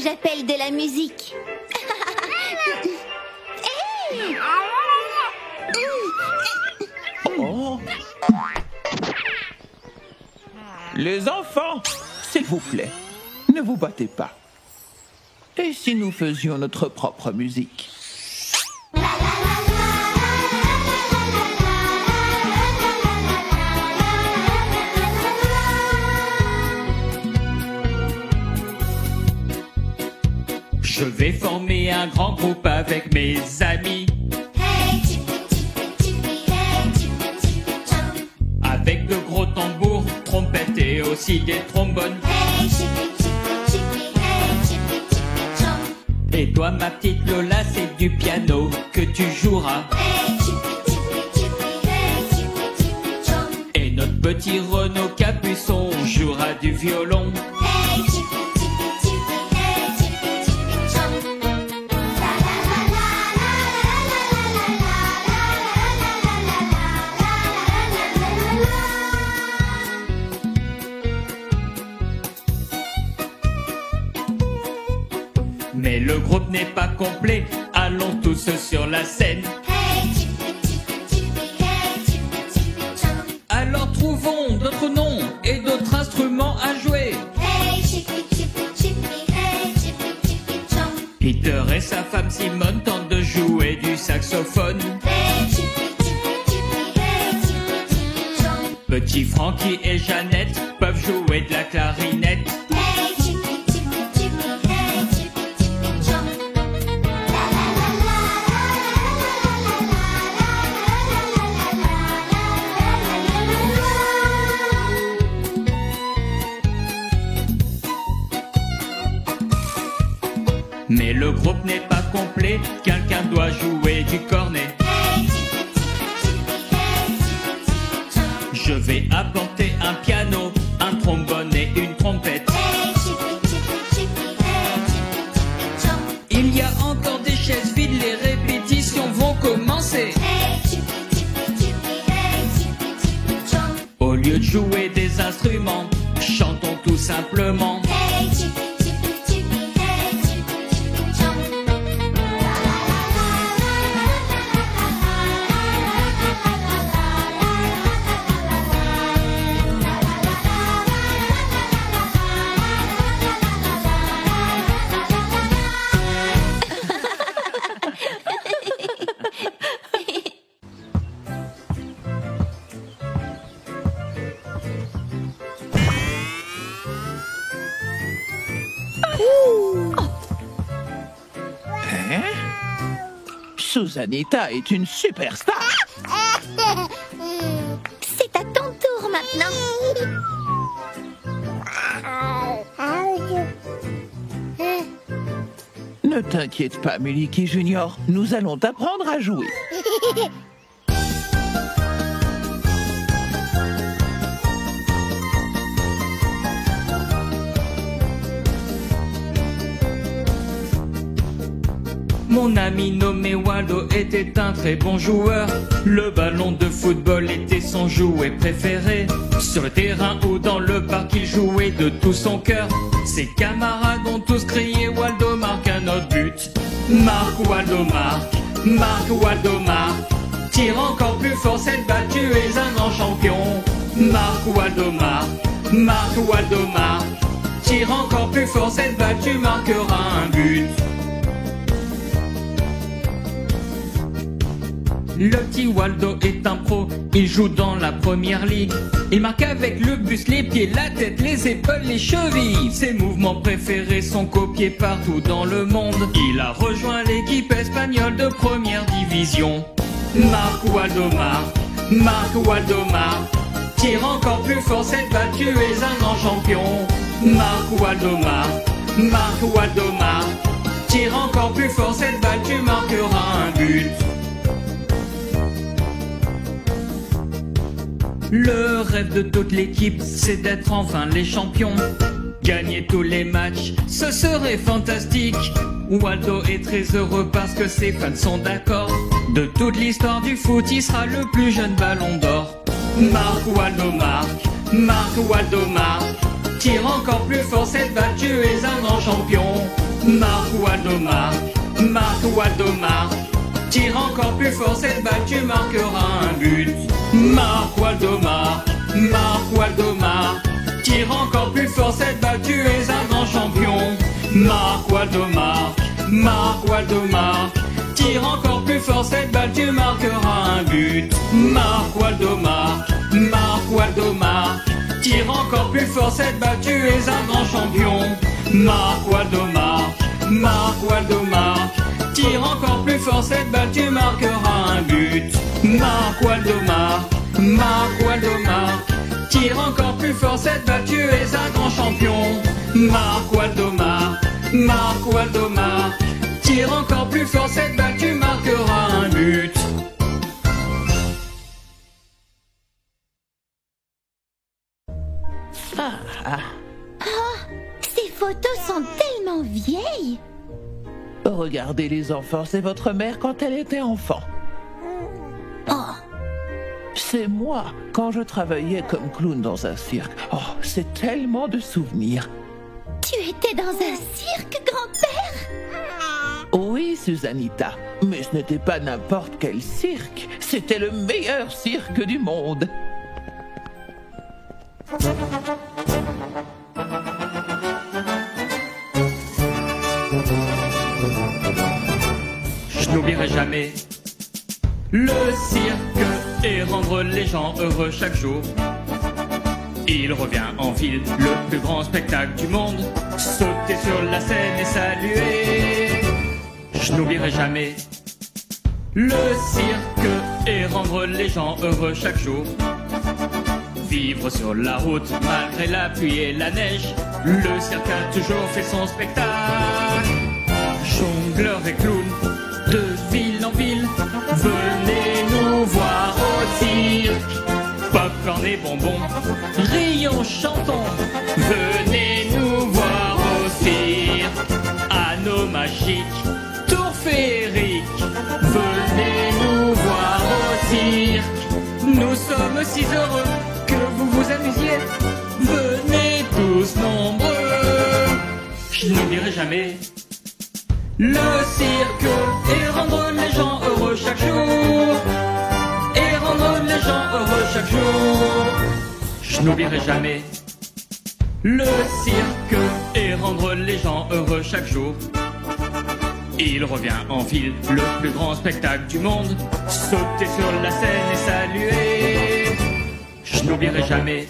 j'appelle de la musique. Hey! Oh. Les enfants, s'il vous plaît, ne vous battez pas. Et si nous faisions notre propre musique? Je vais former un grand groupe avec mes amis. Hey, hey, Avec de gros tambours, trompettes et aussi des trombones. hey, Et toi ma petite Lola, c'est du piano que tu joueras. Et notre petit Renaud Capuçon jouera du violon. Mais le groupe n'est pas complet, allons tous sur la scène. Alors trouvons d'autres noms et d'autres instruments à jouer. Peter et sa femme Simone tentent de jouer du saxophone. Petit Frankie et Jeannette peuvent jouer de la clarinette. Mais le groupe n'est pas complet, quelqu'un doit jouer du cornet. Je vais apporter un piano, un trombone et une trompette. Il y a encore des chaises vides, les répétitions vont commencer. Au lieu de jouer des instruments, chantons tout simplement. Susanita est une superstar. C'est à ton tour maintenant. Ne t'inquiète pas, Miliki Junior, nous allons t'apprendre à jouer. Mon ami nommé Waldo était un très bon joueur. Le ballon de football était son jouet préféré. Sur le terrain ou dans le parc, il jouait de tout son cœur. Ses camarades ont tous crié Waldo marque un autre but. Marque Waldo marque, marque Waldo marque. Tire encore plus fort cette balle, tu es un grand champion. Marque Waldo marque, marque Waldo marque. Tire encore plus fort cette balle, tu marqueras un but. Le petit Waldo est un pro, il joue dans la première ligue. Il marque avec le buste, les pieds, la tête, les épaules, les chevilles. Ses mouvements préférés sont copiés partout dans le monde. Il a rejoint l'équipe espagnole de première division. Marque Waldo marque, marque Waldo marque. Tire encore plus fort cette balle, tu es un grand champion. Marque Waldo marque, marque Waldo marque. Tire encore plus fort cette balle, tu marqueras un but. Le rêve de toute l'équipe, c'est d'être enfin les champions. Gagner tous les matchs, ce serait fantastique. Waldo est très heureux parce que ses fans sont d'accord. De toute l'histoire du foot, il sera le plus jeune ballon d'or. Marque Waldo marque, marque Waldo marque. Tire encore plus fort cette balle, tu es un grand champion. Marc Waldo Marc, Marc Waldo Marc. Tire encore plus fort cette balle, tu marqueras un but. Marc Waldo Marc, Marc Waldo Marc. Tire encore plus fort cette balle, tu es un grand champion. Marc Waldo Marc, Marc Waldo Marc. Tire encore plus fort cette balle, tu marqueras un but. Marc Waldo Marc, Marc Waldo Marc. Tire encore plus fort cette balle, tu es un grand champion. Marc Waldo Marc, Marc Waldo Marc. Tire encore plus fort cette balle, tu marqueras un but. Marc Waldo Marc, Marc Waldo Marc. Tire encore plus fort cette balle, tu es un grand champion. Marc Waldo Marc, Marc Waldo Marc. Tire encore plus fort cette balle, tu marqueras un but. Ces photos sont tellement vieilles. Regardez les enfants, c'est votre mère quand elle était enfant. Oh, C'est moi quand je travaillais comme clown dans un cirque. Oh, c'est tellement de souvenirs. tu étais dans un cirque, grand-père? Oui, Susanita, mais ce n'était pas n'importe quel cirque. C'était le meilleur cirque du monde. Je n'oublierai jamais le cirque et rendre les gens heureux chaque jour. Il revient en ville, le plus grand spectacle du monde. Sauter sur la scène et saluer. Je n'oublierai jamais le cirque et rendre les gens heureux chaque jour. Vivre sur la route malgré la pluie et la neige. Le cirque a toujours fait son spectacle. Jongleurs et clowns de ville en ville, venez nous voir au cirque. Popcorn et bonbons, rions, chantons, venez nous voir au cirque. Anneaux magiques, tours féeriques, venez nous voir au cirque. Nous sommes si heureux que vous vous amusiez, venez tous nombreux. Je n'oublierai jamais le cirque et rendre les gens heureux chaque jour. Et rendre les gens heureux chaque jour. Je n'oublierai jamais le cirque et rendre les gens heureux chaque jour. Il revient en ville, le plus grand spectacle du monde. Sauter sur la scène et saluer. Je n'oublierai jamais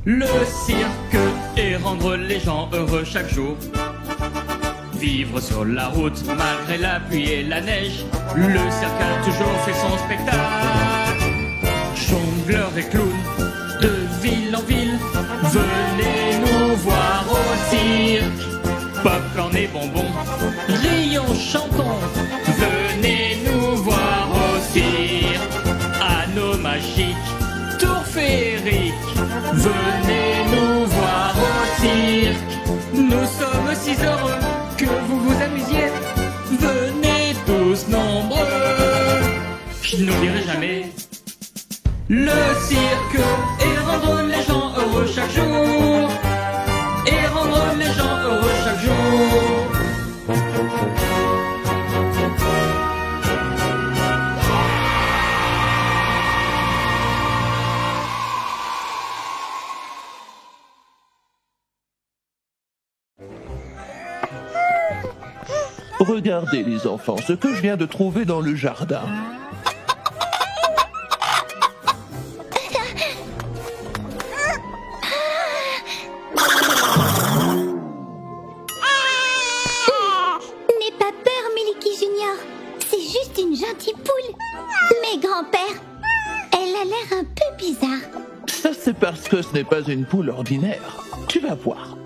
le cirque et rendre les gens heureux chaque jour. Vivre sur la route malgré la pluie et la neige. Le cirque a toujours fait son spectacle. Jongleurs et clowns de ville en ville, venez nous voir au cirque. Popcorn et bonbons, rions, chantons, venez nous voir au cirque. Anneaux magiques, tours féeriques, venez nous voir au cirque. Nous sommes si heureux que vous vous amusiez, venez tous nombreux. Je n'oublierai jamais le cirque et rendre les gens heureux chaque jour. Et rendre les gens heureux chaque jour. Regardez les enfants, ce que je viens de trouver dans le jardin. N'aie pas peur, Milky Junior. C'est juste une gentille poule. Mais grand-père, elle a l'air un peu bizarre. Ça, c'est parce que ce n'est pas une poule ordinaire. Tu vas voir.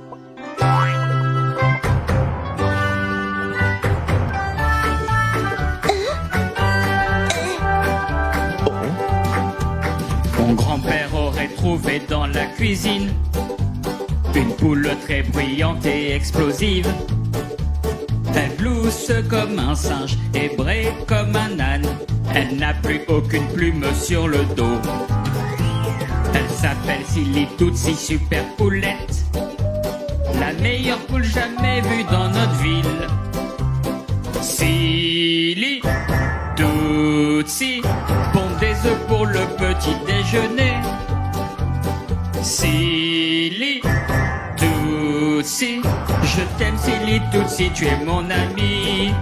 Mon grand-père aurait trouvé dans la cuisine une poule très bruyante et explosive. Elle glousse comme un singe et braie comme un âne. Elle n'a plus aucune plume sur le dos. Elle s'appelle Silly Tootsie Super Poulette. la meilleure poule jamais vue dans notre ville. Silly, Tootsie, pondent des œufs pour le petit déjeuner. Silly, Tootsie, je t'aime Silly Tootsie, tu es mon ami.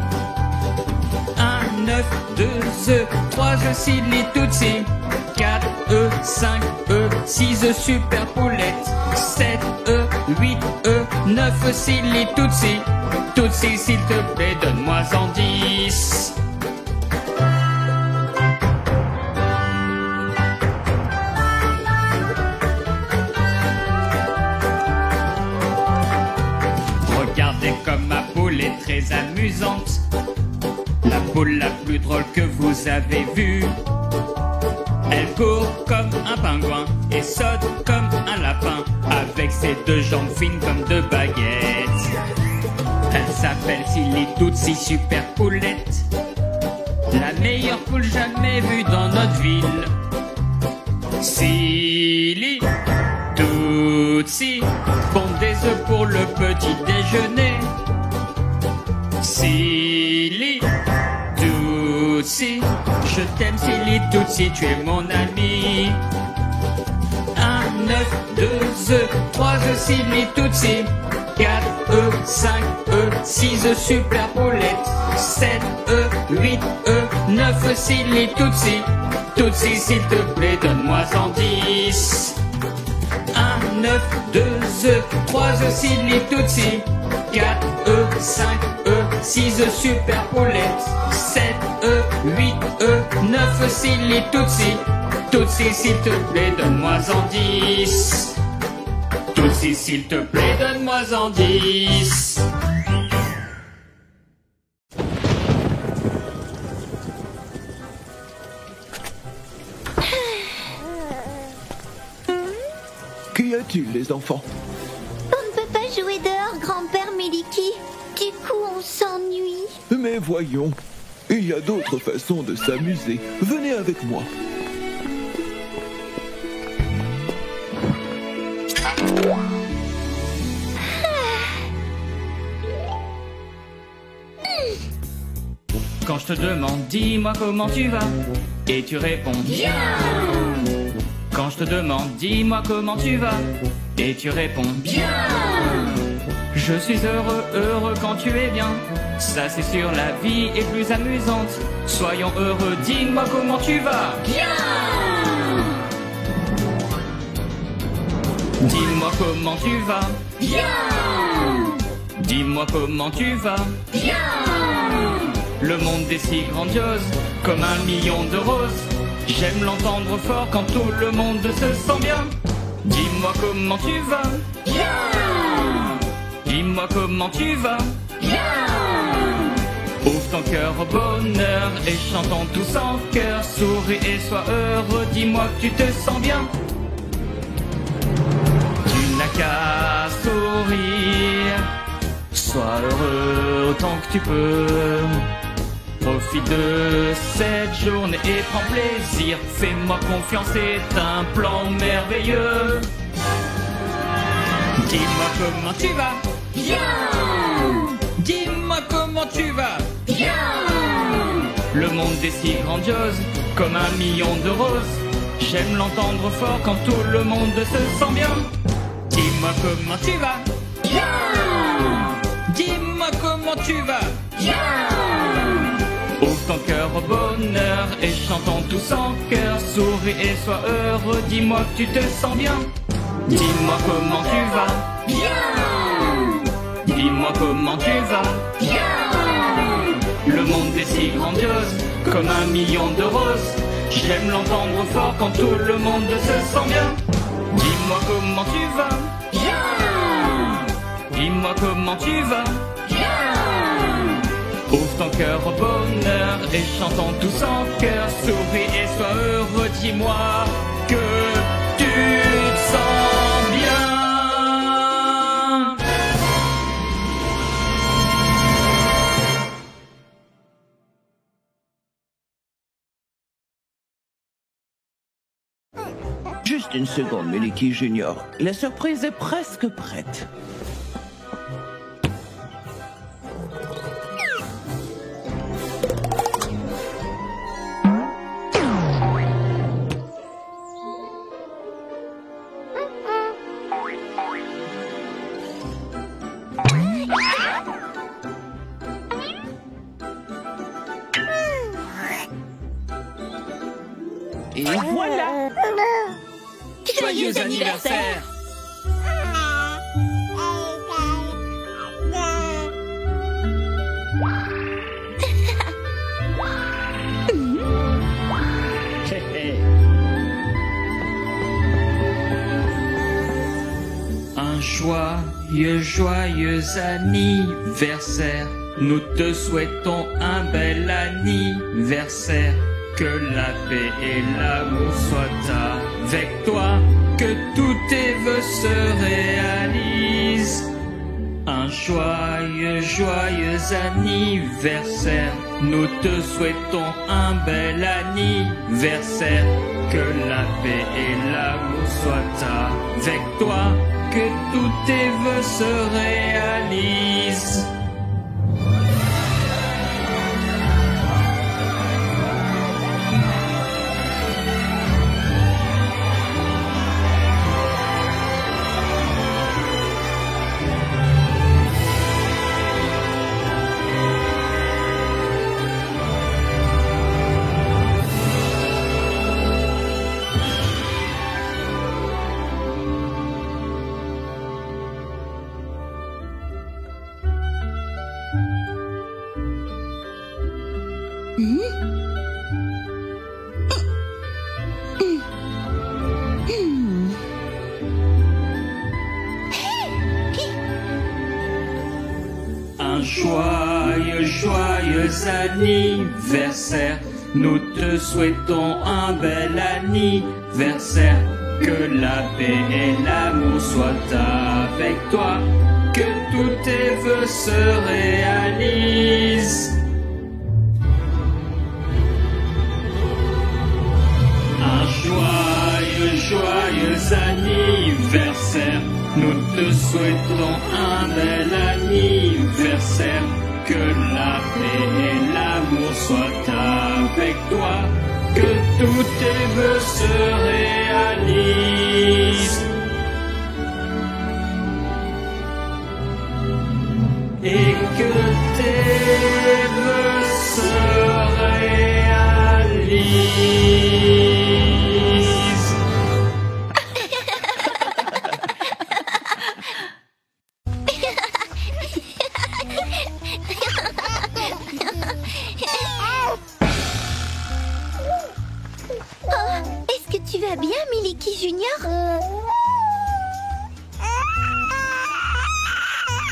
1 œuf, 2 œufs, 3 œufs Silly Tootsie, 4 œufs, 5 œufs, 6 œufs super poulette, 7 œufs, 8 œufs, 9 œufs Silly Tootsie. Tootsie s'il te plaît donne-moi en 10. Regardez comme ma poule est très amusante, la poule la plus drôle que vous avez vue. Elle court comme un pingouin et saute comme un lapin, avec ses 2 jambes fines comme 2 baguettes. Elle s'appelle Silly Tootsie super poulette, la meilleure poule jamais vue dans notre ville. Silly Tootsie, pondent des œufs pour le petit déjeuner. Silly Tootsie, je t'aime Silly Tootsie, tu es mon ami. 1 œuf, 2 œufs, 3 œufs Silly Tootsie, 4 œufs, 5 œufs, 6 œufs super poulette, 7 œufs, 8 œufs, 9 œufs Silly Tootsie. Tootsie s'il te plaît donne-moi en 10. 1 œuf, 2 œufs, 3 œufs Silly Tootsie, 4 œufs, 5 œufs, 6 œufs super poulette, 7 œufs, 8 œufs, 9 œufs Silly Tootsie. Tootsie s'il te plaît donne-moi en 10. Tootsie s'il te plaît donne-moi en 10. Qu'y a-t-il, les enfants? On ne peut pas jouer dehors, grand-père Miliki. Du coup, on s'ennuie. Mais voyons, il y a d'autres façons de s'amuser. Venez avec moi. Quand je te demande, dis-moi comment tu vas, et tu réponds bien. Quand je te demande, dis-moi comment tu vas, et tu réponds bien. Je suis heureux, heureux quand tu es bien. Ça c'est sûr, la vie est plus amusante. Soyons heureux, dis-moi comment tu vas. Bien. Dis-moi comment tu vas. Bien. Dis-moi comment tu vas. Bien. Le monde est si grandiose, comme 1 million de roses. J'aime l'entendre fort quand tout le monde se sent bien. Dis-moi comment tu vas. Bien. Dis-moi comment tu vas. Bien. Ouvre ton cœur au bonheur et chantons tous en cœur. Souris et sois heureux, dis-moi que tu te sens bien. Tu n'as qu'à sourire, sois heureux autant que tu peux. Profite de cette journée et prends plaisir. Fais-moi confiance, c'est un plan merveilleux. Dis-moi comment tu vas. Bien. Dis-moi comment tu vas. Bien. Le monde est si grandiose, comme 1 million de roses. J'aime l'entendre fort quand tout le monde se sent bien. Dis-moi comment tu vas. Bien. Dis-moi comment tu vas. Bien. Ouvre ton cœur au bonheur et chantons tous en chœur. Souris et sois heureux, dis-moi que tu te sens bien. Dis-moi comment tu vas. Bien. Dis-moi comment tu vas. Bien. Le monde est si grandiose, comme 1 million de roses. J'aime l'entendre fort quand tout le monde se sent bien. Dis-moi comment tu vas. Bien. Dis-moi comment tu vas. Bien. Ouvre ton cœur au bonheur et chantons tous en chœur. Souris et sois heureux, dis-moi que tu te sens bien. Juste une seconde, Miliki Junior. La surprise est presque prête. Et voilà. Joyeux anniversaire! Un joyeux anniversaire. Nous te souhaitons un bel anniversaire. Que la paix et l'amour soient avec toi. Que tous tes vœux se réalisent. Un joyeux anniversaire. Nous te souhaitons un bel anniversaire. Que la paix et l'amour soient avec toi. Que tous tes vœux se réalisent. Un joyeux anniversaire. Nous te souhaitons un bel anniversaire. Que la paix et l'amour soient avec toi. Que tous tes vœux se réalisent. Un joyeux anniversaire. Nous te souhaitons un bel anniversaire. Que la paix et l'amour soient avec toi. Que tous tes vœux se réalisent. Et que tes vœux se réalisent. Est-ce que tu vas bien, Miliki Junior?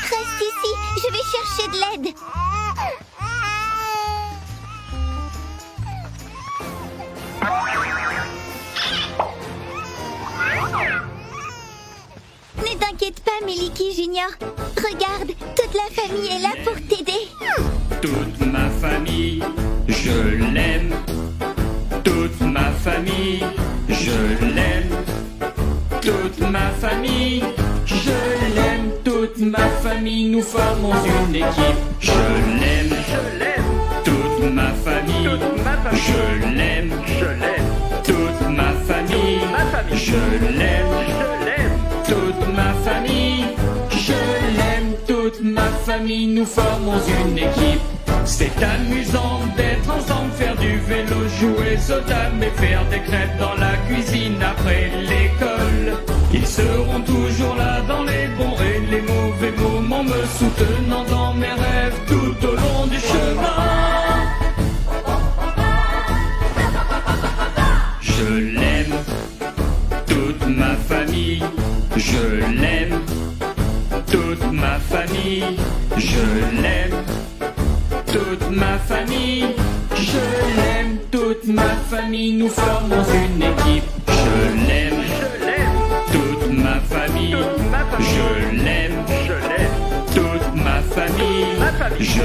Reste ici, je vais chercher de l'aide. Ne t'inquiète pas, Miliki Junior. Regarde, toute la famille est là pour t'aider. Toute ma famille, je l'aime. Toute ma famille, je l'aime. Toute ma famille, je l'aime. Toute ma famille, nous formons une équipe. Je l'aime, toute ma famille, je l'aime. Toute ma famille, je l'aime. Toute ma famille, je l'aime. Toute ma famille, nous formons une équipe. C'est amusant d'être ensemble, faire du vélo, jouer aux dames et faire des crêpes dans la cuisine après l'école. Ils seront toujours là dans les bons et les mauvais moments, me soutenant dans mes rêves tout au long du chemin. Je l'aime, toute ma famille, je l'aime. Toute ma famille, je l'aime. Toute ma famille, je l'aime. Toute ma famille, nous formons une équipe. Je l'aime, toute ma famille, je l'aime. Toute ma famille, je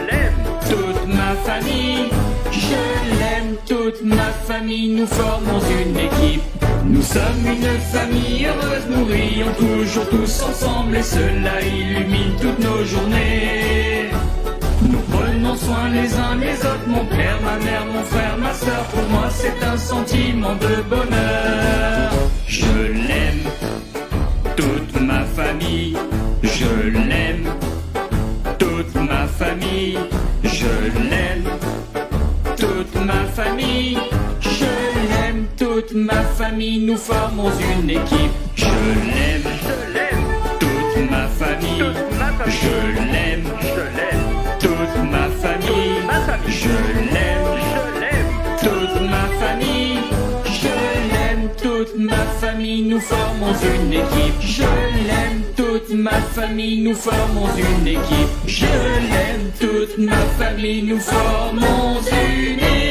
l'aime. Toute ma famille, je l'aime. Toute ma famille, nous formons une équipe. Nous sommes une famille heureuse, nous rions toujours tous ensemble et cela illumine toutes nos journées. Nous prenons soin les uns des autres, mon père, ma mère, mon frère, ma soeur. Pour moi c'est un sentiment de bonheur. Je l'aime, toute ma famille, je l'aime. Toute ma famille, je l'aime. Toute ma famille, je toute ma famille, nous formons une équipe. Je l'aime, toute ma famille. Je l'aime, toute ma famille. Je l'aime, toute ma famille. Je l'aime, toute ma famille, nous formons une équipe. Je l'aime, toute ma famille, nous formons une équipe. Je l'aime, toute ma famille, nous formons une équipe.